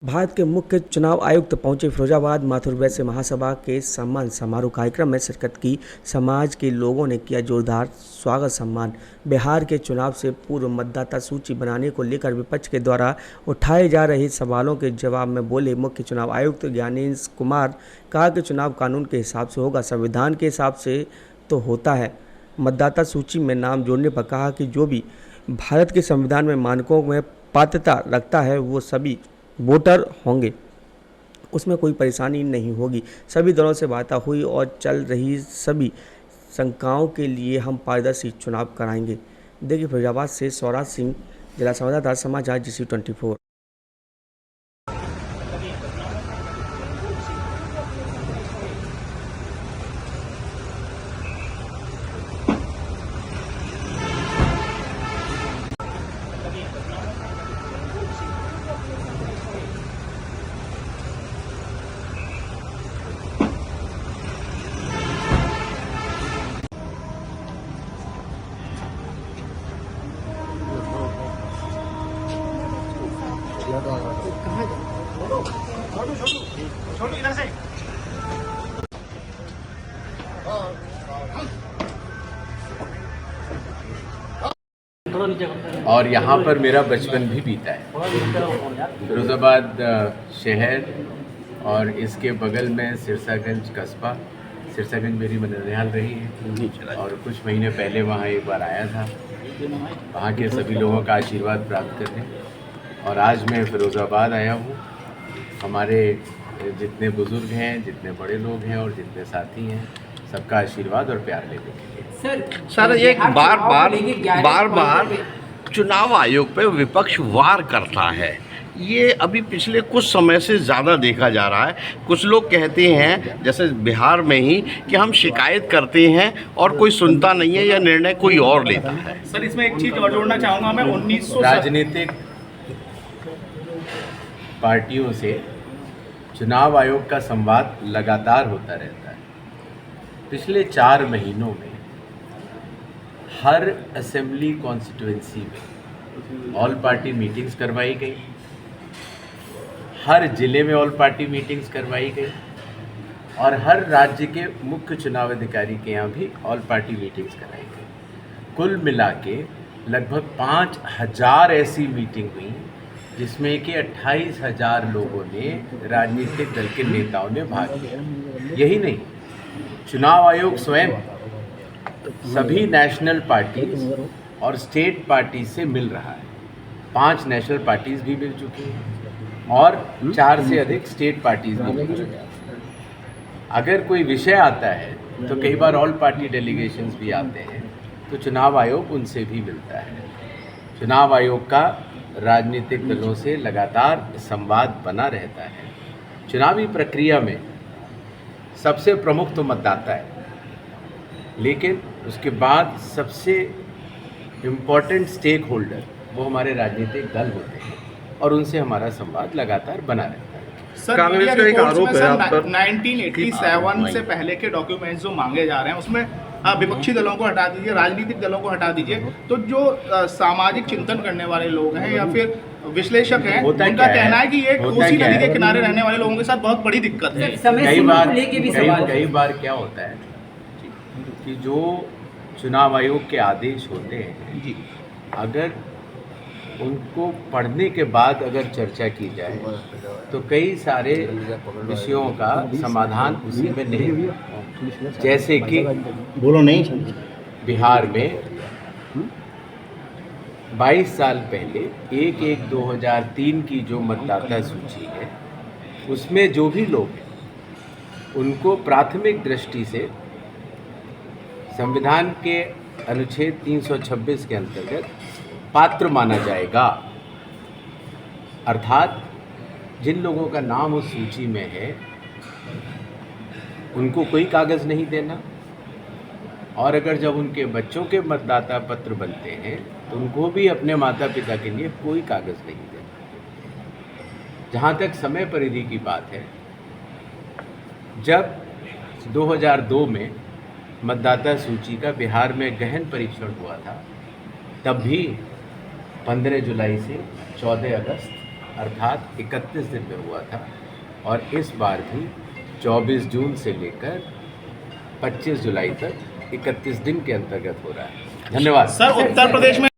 भारत के मुख्य चुनाव आयुक्त पहुंचे फिरोजाबाद। माथुर वैश्य महासभा के सम्मान समारोह कार्यक्रम में शिरकत की। समाज के लोगों ने किया जोरदार स्वागत सम्मान। बिहार के चुनाव से पूर्व मतदाता सूची बनाने को लेकर विपक्ष के द्वारा उठाए जा रहे सवालों के जवाब में बोले मुख्य चुनाव आयुक्त ज्ञानेंद्र कुमार। कहा कि चुनाव कानून के हिसाब से होगा, संविधान के हिसाब से तो होता है। मतदाता सूची में नाम जोड़ने पर कहा कि जो भी भारत के संविधान में मानकों में पात्रता रखता है वो सभी वोटर होंगे, उसमें कोई परेशानी नहीं होगी। सभी दलों से वार्ता हुई और चल रही सभी शंकाओं के लिए हम पारदर्शी चुनाव कराएंगे। देखिए फिरोजाबाद से स्वराज सिंह, जिला संवाददाता, समाचार GC24। छोटू इधर से। और यहाँ पर मेरा बचपन भी बीता है। फिरोजाबाद शहर और इसके बगल में सिरसागंज कस्बा। सिरसागंज मेरी ननिहाल रही है और कुछ महीने पहले वहाँ एक बार आया था, वहाँ के सभी लोगों का आशीर्वाद प्राप्त करने। और आज मैं फिरोज़ाबाद आया हूँ, हमारे जितने बुज़ुर्ग हैं, जितने बड़े लोग हैं और जितने साथी हैं, सबका आशीर्वाद और प्यार लेने के लिए। सर ये बार बार चुनाव आयोग पे विपक्ष वार करता है। ये अभी पिछले कुछ समय से ज़्यादा देखा जा रहा है। कुछ लोग कहते हैं, जैसे बिहार में ही, कि हम शिकायत करते हैं और कोई सुनता नहीं है या निर्णय कोई और लेता है। सर इसमें एक चीज़ और जोड़ना चाहूँगा मैं। 1900 राजनीतिक पार्टियों से चुनाव आयोग का संवाद लगातार होता रहता है। पिछले 4 महीनों में हर असेंबली कॉन्स्टिट्यूएंसी में ऑल पार्टी मीटिंग्स करवाई गई, हर जिले में ऑल पार्टी मीटिंग्स करवाई गई और हर राज्य के मुख्य चुनाव अधिकारी के यहाँ भी ऑल पार्टी मीटिंग्स कराई गई। कुल मिला के लगभग 5000 ऐसी मीटिंग हुई जिसमें कि 28,000 लोगों ने, राजनीतिक दल के नेताओं ने भाग लिया। यही नहीं, चुनाव आयोग स्वयं सभी नेशनल पार्टीज और स्टेट पार्टी से मिल रहा है। 5 नेशनल पार्टीज भी मिल चुकी हैं और 4 से अधिक स्टेट पार्टीज भी मिल चुकी हैं। अगर कोई विषय आता है तो कई बार ऑल पार्टी डेलीगेशंस भी आते हैं, तो चुनाव आयोग उनसे भी मिलता है। चुनाव आयोग का राजनीतिक दलों से लगातार संवाद बना रहता है। चुनावी प्रक्रिया में सबसे प्रमुख तो मतदाता है, लेकिन उसके बाद सबसे इम्पॉर्टेंट स्टेक होल्डर वो हमारे राजनीतिक दल होते हैं और उनसे हमारा संवाद लगातार बना रहता है। सर कांग्रेस का एक आरोप है आप पर 1987 से पहले के डॉक्यूमेंट्स जो मांगे जा रहे हैं उसमें विपक्षी दलों को हटा दीजिए, राजनीतिक दलों को हटा दीजिए, तो जो सामाजिक चिंतन करने वाले लोग हैं या फिर विश्लेषक हैं, उनका कहना है कि ये कोसी नदी के किनारे रहने वाले लोगों के साथ बहुत बड़ी दिक्कत है। कई बार क्या होता है कि जो चुनाव आयोग के आदेश होते हैं जी, अगर उनको पढ़ने के बाद अगर चर्चा की जाए तो कई सारे विषयों का समाधान उसी में नहीं। जैसे कि बोलो नहीं, बिहार में 22 साल पहले 1/1/2003 की जो मतदाता सूची है, उसमें जो भी लोग हैं उनको प्राथमिक दृष्टि से संविधान के अनुच्छेद 326 के अंतर्गत पात्र माना जाएगा। अर्थात जिन लोगों का नाम उस सूची में है उनको कोई कागज़ नहीं देना, और अगर जब उनके बच्चों के मतदाता पत्र बनते हैं तो उनको भी अपने माता पिता के लिए कोई कागज़ नहीं देना। जहाँ तक समय परिधि की बात है, जब 2002 में मतदाता सूची का बिहार में गहन परीक्षण हुआ था, तब भी 15 जुलाई से 14 अगस्त अर्थात 31 दिन में हुआ था, और इस बार भी 24 जून से लेकर 25 जुलाई तक 31 दिन के अंतर्गत हो रहा है। धन्यवाद। सर उत्तर प्रदेश में